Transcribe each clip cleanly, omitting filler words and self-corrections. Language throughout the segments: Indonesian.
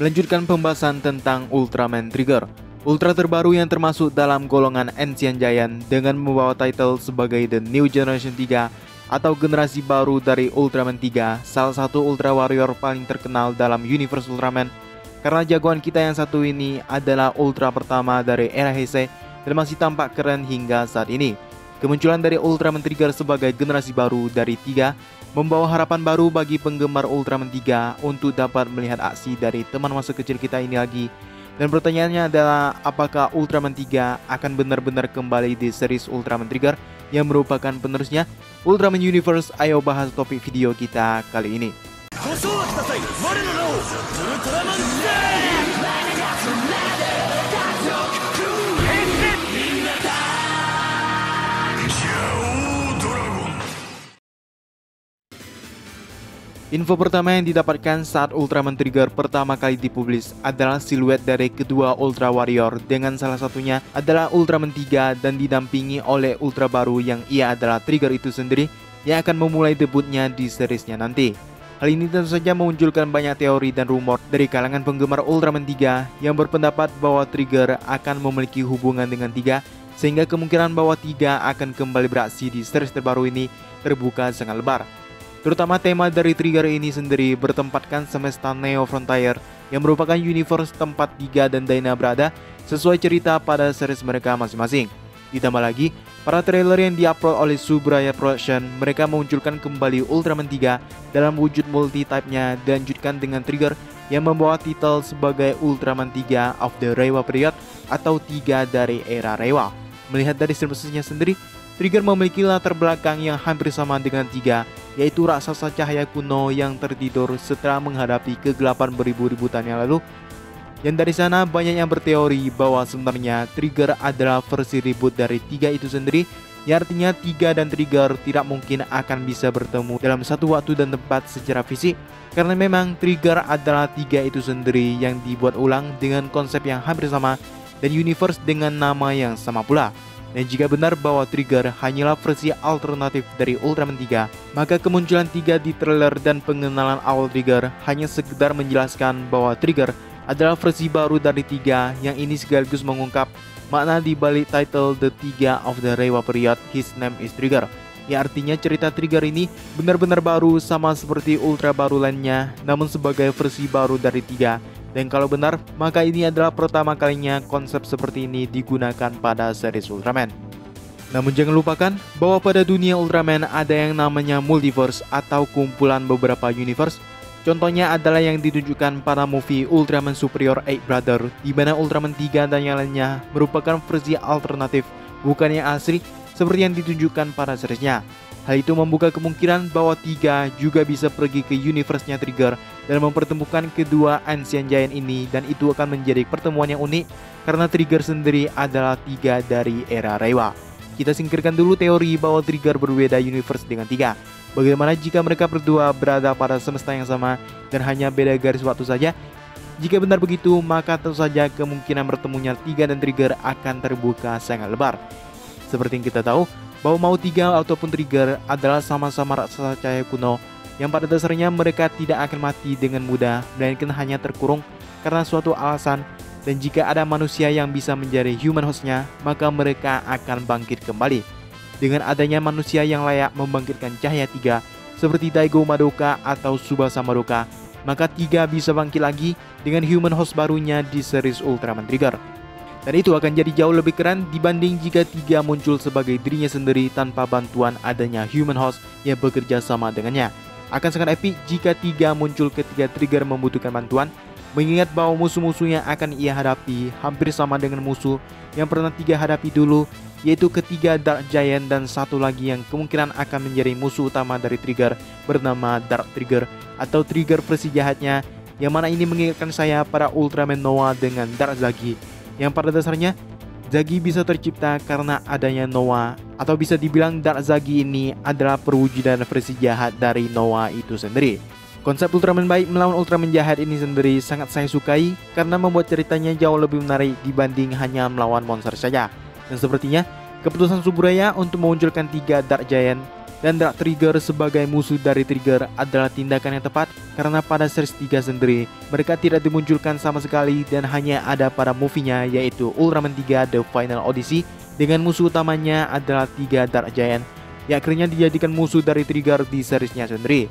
Melanjutkan pembahasan tentang Ultraman Trigger, Ultra terbaru yang termasuk dalam golongan Ancient Giant dengan membawa title sebagai The New Generation 3 atau generasi baru dari Ultraman 3, salah satu Ultra Warrior paling terkenal dalam universe Ultraman. Karena jagoan kita yang satu ini adalah Ultra pertama dari era Heisei dan masih tampak keren hingga saat ini. Kemunculan dari Ultraman Trigger sebagai generasi baru dari 3 membawa harapan baru bagi penggemar Ultraman 3 untuk dapat melihat aksi dari teman masa kecil kita ini lagi. Dan pertanyaannya adalah, apakah Ultraman 3 akan benar-benar kembali di series Ultraman Trigger yang merupakan penerusnya Ultraman Universe? Ayo bahas topik video kita kali ini. Info pertama yang didapatkan saat Ultraman Trigger pertama kali dipublis adalah siluet dari kedua Ultra Warrior, dengan salah satunya adalah Ultraman 3 dan didampingi oleh Ultra baru yang ia adalah Trigger itu sendiri yang akan memulai debutnya di seriesnya nanti. Hal ini tentu saja memunculkan banyak teori dan rumor dari kalangan penggemar Ultraman 3 yang berpendapat bahwa Trigger akan memiliki hubungan dengan 3, sehingga kemungkinan bahwa 3 akan kembali beraksi di series terbaru ini terbuka sangat lebar. Terutama tema dari Trigger ini sendiri bertempatkan semesta Neo Frontier yang merupakan universe tempat 3 dan Dyna berada sesuai cerita pada series mereka masing-masing. Ditambah lagi, para trailer yang diupload oleh Subraya Production, mereka memunculkan kembali Ultraman 3 dalam wujud multi-type-nya, dilanjutkan dengan Trigger yang membawa titel sebagai Ultraman 3 of the Reiwa Period atau 3 dari era Reiwa. Melihat dari sinopsisnya sendiri, Trigger memiliki latar belakang yang hampir sama dengan 3, yaitu raksasa cahaya kuno yang tertidur setelah menghadapi kegelapan beribu-ribu tahun yang lalu. Dan dari sana banyak yang berteori bahwa sebenarnya Trigger adalah versi reboot dari 3 itu sendiri, yang artinya 3 dan Trigger tidak mungkin akan bisa bertemu dalam satu waktu dan tempat secara fisik, karena memang Trigger adalah 3 itu sendiri yang dibuat ulang dengan konsep yang hampir sama dan universe dengan nama yang sama pula. Dan jika benar bahwa Trigger hanyalah versi alternatif dari Ultraman 3, maka kemunculan 3 di trailer dan pengenalan awal Trigger hanya sekedar menjelaskan bahwa Trigger adalah versi baru dari 3, yang ini sekaligus mengungkap makna di balik title The 3 of the Reiwa Period, His Name is Trigger. Ya, artinya cerita Trigger ini benar-benar baru sama seperti Ultra baru lainnya, namun sebagai versi baru dari 3. Dan kalau benar, maka ini adalah pertama kalinya konsep seperti ini digunakan pada series Ultraman. Namun jangan lupakan bahwa pada dunia Ultraman ada yang namanya multiverse atau kumpulan beberapa universe. Contohnya adalah yang ditunjukkan pada movie Ultraman Superior 8 Brother, di mana Ultraman 3 dan yang lainnya merupakan versi alternatif, bukan yang asli seperti yang ditunjukkan pada seriesnya. Hal itu membuka kemungkinan bahwa 3 juga bisa pergi ke universe-nya Trigger dan mempertemukan kedua Ancient Giant ini, dan itu akan menjadi pertemuan yang unik karena Trigger sendiri adalah 3 dari era Reiwa. Kita singkirkan dulu teori bahwa Trigger berbeda universe dengan 3. Bagaimana jika mereka berdua berada pada semesta yang sama dan hanya beda garis waktu saja? Jika benar begitu, maka tentu saja kemungkinan bertemunya 3 dan Trigger akan terbuka sangat lebar. Seperti yang kita tahu, bahwa mau 3 ataupun Trigger adalah sama-sama raksasa cahaya kuno yang pada dasarnya mereka tidak akan mati dengan mudah, melainkan hanya terkurung karena suatu alasan. Dan jika ada manusia yang bisa menjadi human hostnya, maka mereka akan bangkit kembali. Dengan adanya manusia yang layak membangkitkan cahaya 3 seperti Daigo Madoka atau Tsubasa Madoka, maka 3 bisa bangkit lagi dengan human host barunya di series Ultraman Trigger. Dan itu akan jadi jauh lebih keren dibanding jika 3 muncul sebagai dirinya sendiri tanpa bantuan adanya human host yang bekerja sama dengannya. Akan sangat epik jika 3 muncul ketika Trigger membutuhkan bantuan, mengingat bahwa musuh-musuh yang akan ia hadapi hampir sama dengan musuh yang pernah 3 hadapi dulu, yaitu ketiga Dark Giant dan satu lagi yang kemungkinan akan menjadi musuh utama dari Trigger bernama Dark Trigger atau Trigger versi jahatnya, yang mana ini mengingatkan saya pada Ultraman Noah dengan Dark Zagi, yang pada dasarnya Zagi bisa tercipta karena adanya Noah, atau bisa dibilang Dark Zagi ini adalah perwujudan versi jahat dari Noah itu sendiri. Konsep Ultraman baik melawan Ultraman jahat ini sendiri sangat saya sukai karena membuat ceritanya jauh lebih menarik dibanding hanya melawan monster saja. Dan sepertinya keputusan Subraya untuk memunculkan 3 Dark Giant Dan Dark Trigger sebagai musuh dari Trigger adalah tindakan yang tepat karena pada series 3 sendiri mereka tidak dimunculkan sama sekali dan hanya ada pada movie-nya yaitu Ultraman 3 The Final Odyssey dengan musuh utamanya adalah 3 Dark Giant yang akhirnya dijadikan musuh dari Trigger di seriesnya sendiri.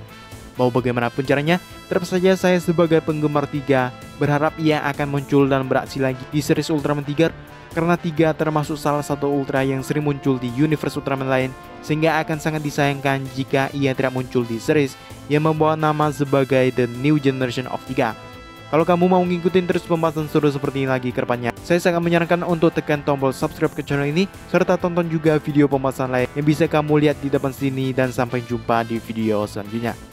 Mau bagaimanapun caranya, tetap saja saya sebagai penggemar 3 berharap ia akan muncul dan beraksi lagi di series Ultraman 3 karena 3 termasuk salah satu Ultra yang sering muncul di universe Ultraman lain sehingga akan sangat disayangkan jika ia tidak muncul di series yang membawa nama sebagai The New Generation of 3. Kalau kamu mau ngikutin terus pembahasan seru seperti ini lagi ke depannya, saya sangat menyarankan untuk tekan tombol subscribe ke channel ini serta tonton juga video pembahasan lain yang bisa kamu lihat di depan sini dan sampai jumpa di video selanjutnya.